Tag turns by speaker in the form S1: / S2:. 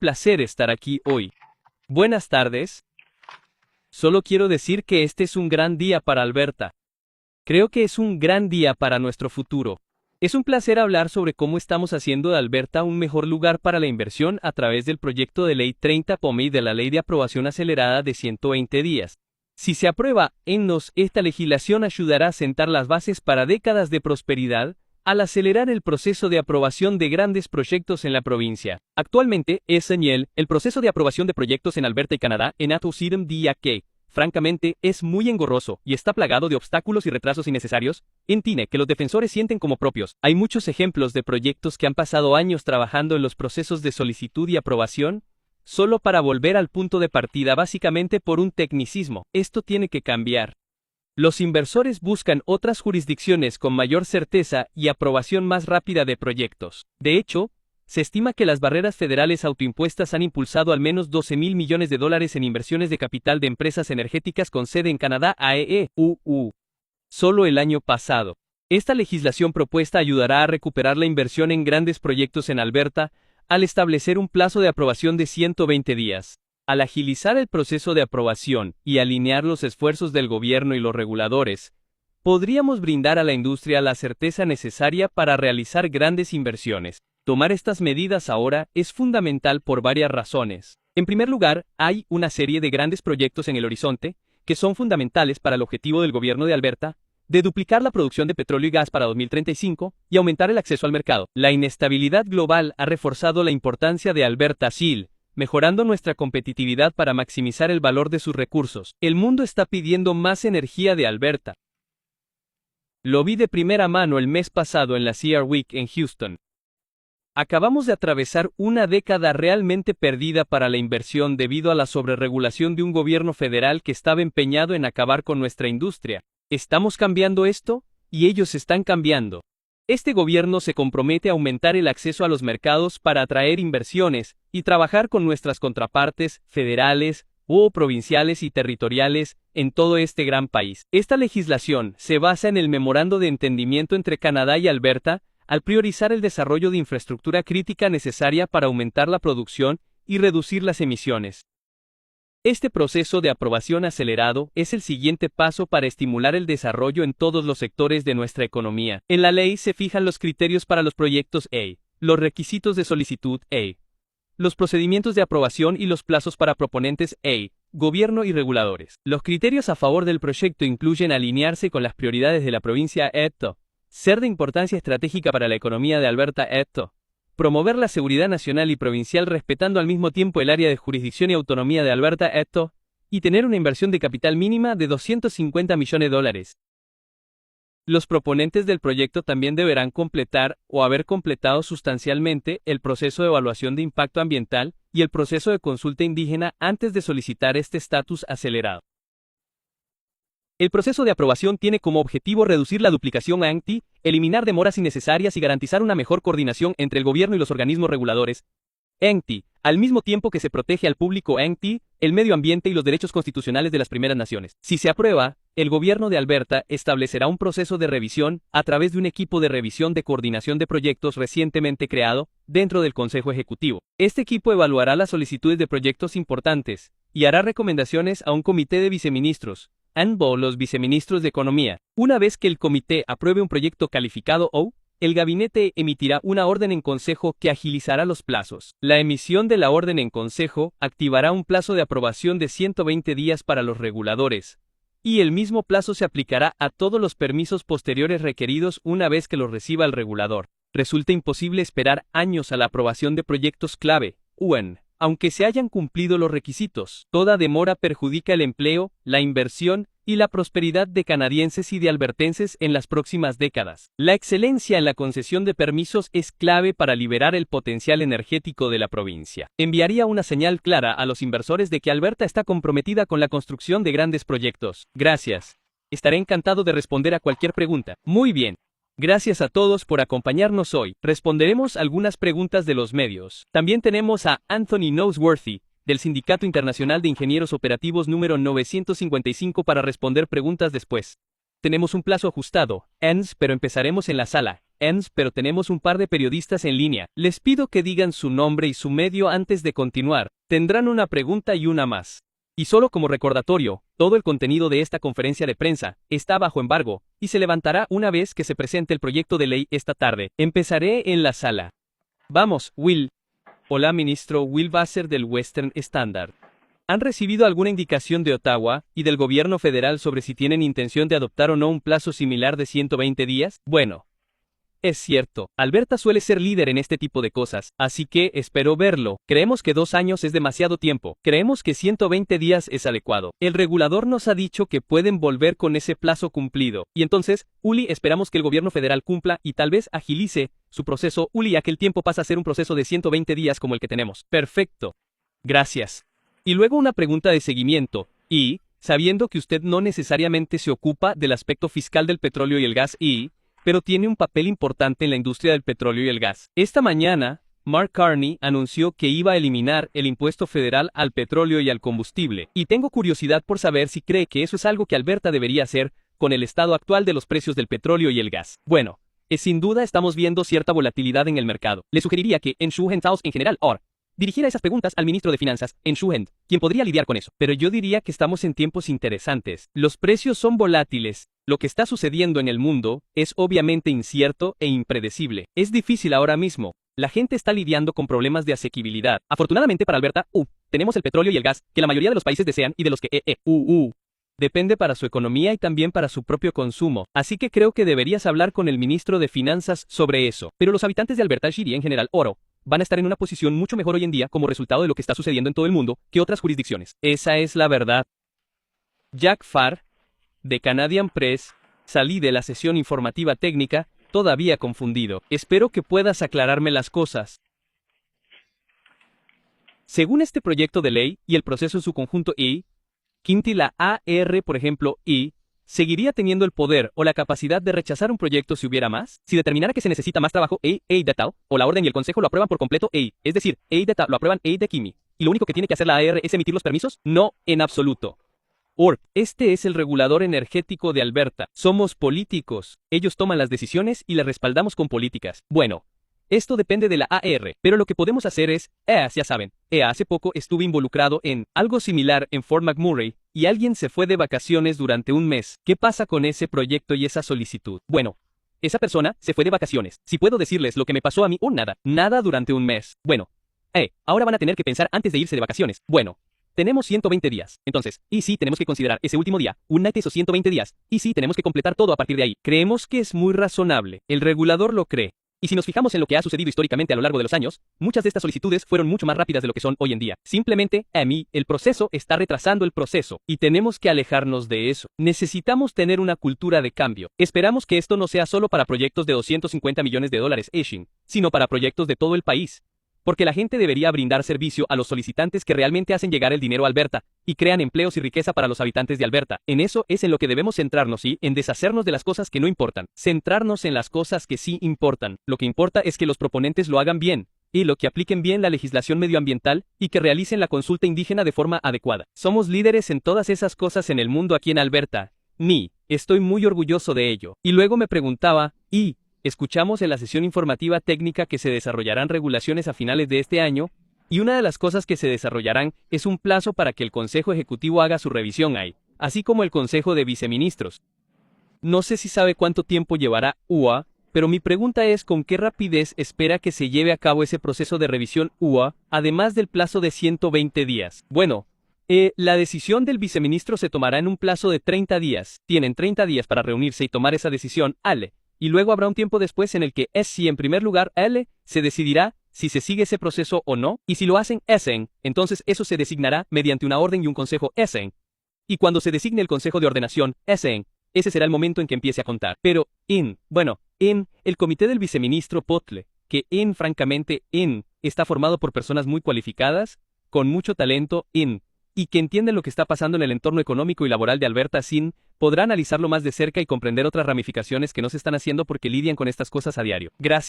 S1: Placer estar aquí hoy. Buenas tardes. Solo quiero decir que este es un gran día para Alberta. Creo que es un gran día para nuestro futuro. Es un placer hablar sobre cómo estamos haciendo de Alberta un mejor lugar para la inversión a través del proyecto de ley 30 POME y de la ley de aprobación acelerada de 120 días. Si se aprueba en NOS, esta legislación ayudará a sentar las bases para décadas de prosperidad, al acelerar el proceso de aprobación de grandes proyectos en la provincia. Actualmente, es señal, el proceso de aprobación de proyectos en Alberta y Canadá en Atusidem día que, francamente, es muy engorroso y está plagado de obstáculos y retrasos innecesarios, que los defensores sienten como propios. Hay muchos ejemplos de proyectos que han pasado años trabajando en los procesos de solicitud y aprobación, solo para volver al punto de partida básicamente por un tecnicismo. Esto tiene que cambiar. Los inversores buscan otras jurisdicciones con mayor certeza y aprobación más rápida de proyectos. De hecho, se estima que las barreras federales autoimpuestas han impulsado al menos $12,000 millones en inversiones de capital de empresas energéticas con sede en Canadá solo el año pasado. Esta legislación propuesta ayudará a recuperar la inversión en grandes proyectos en Alberta, al establecer un plazo de aprobación de 120 días. Al agilizar el proceso de aprobación y alinear los esfuerzos del gobierno y los reguladores, podríamos brindar a la industria la certeza necesaria para realizar grandes inversiones. Tomar estas medidas ahora es fundamental por varias razones. En primer lugar, hay una serie de grandes proyectos en el horizonte, que son fundamentales para el objetivo del gobierno de Alberta, de duplicar la producción de petróleo y gas para 2035 y aumentar el acceso al mercado. La inestabilidad global ha reforzado la importancia de Alberta Shale, mejorando nuestra competitividad para maximizar el valor de sus recursos. El mundo está pidiendo más energía de Alberta. Lo vi de primera mano el mes pasado en la CR Week en Houston. Acabamos de atravesar una década realmente perdida para la inversión debido a la sobreregulación de un gobierno federal que estaba empeñado en acabar con nuestra industria. ¿Estamos cambiando esto? Y ellos están cambiando. Este gobierno se compromete a aumentar el acceso a los mercados para atraer inversiones y trabajar con nuestras contrapartes federales o provinciales y territoriales en todo este gran país. Esta legislación se basa en el memorando de entendimiento entre Canadá y Alberta, al priorizar el desarrollo de infraestructura crítica necesaria para aumentar la producción y reducir las emisiones. Este proceso de aprobación acelerado es el siguiente paso para estimular el desarrollo en todos los sectores de nuestra economía. En la ley se fijan los criterios para los proyectos los requisitos de solicitud los procedimientos de aprobación y los plazos para proponentes gobierno y reguladores. Los criterios a favor del proyecto incluyen alinearse con las prioridades de la provincia ser de importancia estratégica para la economía de Alberta promover la seguridad nacional y provincial respetando al mismo tiempo el área de jurisdicción y autonomía de Alberta y tener una inversión de capital mínima de $250 millones. Los proponentes del proyecto también deberán completar o haber completado sustancialmente el proceso de evaluación de impacto ambiental y el proceso de consulta indígena antes de solicitar este estatus acelerado. El proceso de aprobación tiene como objetivo reducir la duplicación eliminar demoras innecesarias y garantizar una mejor coordinación entre el gobierno y los organismos reguladores, al mismo tiempo que se protege al público el medio ambiente y los derechos constitucionales de las Primeras Naciones. Si se aprueba, el gobierno de Alberta establecerá un proceso de revisión a través de un equipo de revisión de coordinación de proyectos recientemente creado dentro del Consejo Ejecutivo. Este equipo evaluará las solicitudes de proyectos importantes y hará recomendaciones a un comité de viceministros, los viceministros de Economía. Una vez que el comité apruebe un proyecto calificado el gabinete emitirá una orden en consejo que agilizará los plazos. La emisión de la orden en consejo activará un plazo de aprobación de 120 días para los reguladores, y el mismo plazo se aplicará a todos los permisos posteriores requeridos una vez que los reciba el regulador. Resulta imposible esperar años a la aprobación de proyectos clave, aunque se hayan cumplido los requisitos. Toda demora perjudica el empleo, la inversión y la prosperidad de canadienses y de albertenses en las próximas décadas. La excelencia en la concesión de permisos es clave para liberar el potencial energético de la provincia. Enviaría una señal clara a los inversores de que Alberta está comprometida con la construcción de grandes proyectos. Gracias. Estaré encantado de responder a cualquier pregunta. Muy bien. Gracias a todos por acompañarnos hoy. Responderemos algunas preguntas de los medios. También tenemos a Anthony Noseworthy, del Sindicato Internacional de Ingenieros Operativos número 955 para responder preguntas después. Tenemos un plazo ajustado, pero empezaremos en la sala pero tenemos un par de periodistas en línea. Les pido que digan su nombre y su medio antes de continuar. Tendrán una pregunta y una más. Y solo como recordatorio, todo el contenido de esta conferencia de prensa está bajo embargo y se levantará una vez que se presente el proyecto de ley esta tarde. Empezaré en la sala. Vamos, Will. Hola, ministro Will Vassar del Western Standard. ¿Han recibido alguna indicación de Ottawa y del gobierno federal sobre si tienen intención de adoptar o no un plazo similar de 120 días? Bueno, es cierto, Alberta suele ser líder en este tipo de cosas, así que espero verlo. Creemos que 2 años es demasiado tiempo. Creemos que 120 días es adecuado. El regulador nos ha dicho que pueden volver con ese plazo cumplido. Y entonces, Uli, esperamos que el gobierno federal cumpla y tal vez agilice su proceso, Uli, ya que el tiempo pasa a ser un proceso de 120 días como el que tenemos. Perfecto. Gracias. Y luego una pregunta de seguimiento, y, sabiendo que usted no necesariamente se ocupa del aspecto fiscal del petróleo y el gas pero tiene un papel importante en la industria del petróleo y el gas. Esta mañana, Mark Carney anunció que iba a eliminar el impuesto federal al petróleo y al combustible, y tengo curiosidad por saber si cree que eso es algo que Alberta debería hacer con el estado actual de los precios del petróleo y el gas. Bueno, sin duda estamos viendo cierta volatilidad en el mercado. Le sugeriría que en Schuhen House en general, dirigiera esas preguntas al ministro de Finanzas, en Schuhen, quien podría lidiar con eso. Pero yo diría que estamos en tiempos interesantes. Los precios son volátiles. Lo que está sucediendo en el mundo es obviamente incierto e impredecible. Es difícil ahora mismo. La gente está lidiando con problemas de asequibilidad. Afortunadamente para Alberta, tenemos el petróleo y el gas, que la mayoría de los países desean y de los que depende para su economía y también para su propio consumo. Así que creo que deberías hablar con el ministro de Finanzas sobre eso. Pero los habitantes de Alberta y en general, van a estar en una posición mucho mejor hoy en día como resultado de lo que está sucediendo en todo el mundo que otras jurisdicciones. Esa es la verdad. Jack Farr, de Canadian Press, salí de la sesión informativa técnica, todavía confundido. Espero que puedas aclararme las cosas. Según este proyecto de ley y el proceso en su conjunto Quinti la AR, por ejemplo, ¿seguiría teniendo el poder o la capacidad de rechazar un proyecto si hubiera más? Si determinara que se necesita más trabajo, o la orden y el consejo lo aprueban por completo, es decir, lo aprueban de Kimi, y lo único que tiene que hacer la AR es emitir los permisos? No, en absoluto. Este es el regulador energético de Alberta. Somos políticos. Ellos toman las decisiones y las respaldamos con políticas. Bueno, esto depende de la AR, pero lo que podemos hacer es, ya saben, hace poco estuve involucrado en algo similar en Fort McMurray, y alguien se fue de vacaciones durante un mes. ¿Qué pasa con ese proyecto y esa solicitud? Bueno, esa persona se fue de vacaciones. Si puedo decirles lo que me pasó a mí, nada durante un mes. Bueno, ahora van a tener que pensar antes de irse de vacaciones. Bueno, tenemos 120 días. Entonces, y sí tenemos que considerar ese último día, esos 120 días, y sí tenemos que completar todo a partir de ahí. Creemos que es muy razonable. El regulador lo cree. Y si nos fijamos en lo que ha sucedido históricamente a lo largo de los años, muchas de estas solicitudes fueron mucho más rápidas de lo que son hoy en día. Simplemente, el proceso está retrasando el proceso, y tenemos que alejarnos de eso. Necesitamos tener una cultura de cambio. Esperamos que esto no sea solo para proyectos de $250 millones, sino para proyectos de todo el país. Porque la gente debería brindar servicio a los solicitantes que realmente hacen llegar el dinero a Alberta, y crean empleos y riqueza para los habitantes de Alberta. En eso es en lo que debemos centrarnos y en deshacernos de las cosas que no importan. Centrarnos en las cosas que sí importan. Lo que importa es que los proponentes lo hagan bien, y lo que apliquen bien la legislación medioambiental, y que realicen la consulta indígena de forma adecuada. Somos líderes en todas esas cosas en el mundo aquí en Alberta. Estoy muy orgulloso de ello. Y luego me preguntaba, escuchamos en la sesión informativa técnica que se desarrollarán regulaciones a finales de este año, y una de las cosas que se desarrollarán es un plazo para que el Consejo Ejecutivo haga su revisión así como el Consejo de Viceministros. No sé si sabe cuánto tiempo llevará pero mi pregunta es ¿con qué rapidez espera que se lleve a cabo ese proceso de revisión además del plazo de 120 días? Bueno, la decisión del viceministro se tomará en un plazo de 30 días. Tienen 30 días para reunirse y tomar esa decisión, y luego habrá un tiempo después en el que si en primer lugar se decidirá si se sigue ese proceso o no, y si lo hacen entonces eso se designará mediante una orden y un consejo y cuando se designe el consejo de ordenación ese será el momento en que empiece a contar. Pero el comité del viceministro Potle, que francamente está formado por personas muy cualificadas, con mucho talento y que entienden lo que está pasando en el entorno económico y laboral de Alberta podrá analizarlo más de cerca y comprender otras ramificaciones que no se están haciendo porque lidian con estas cosas a diario. Gracias.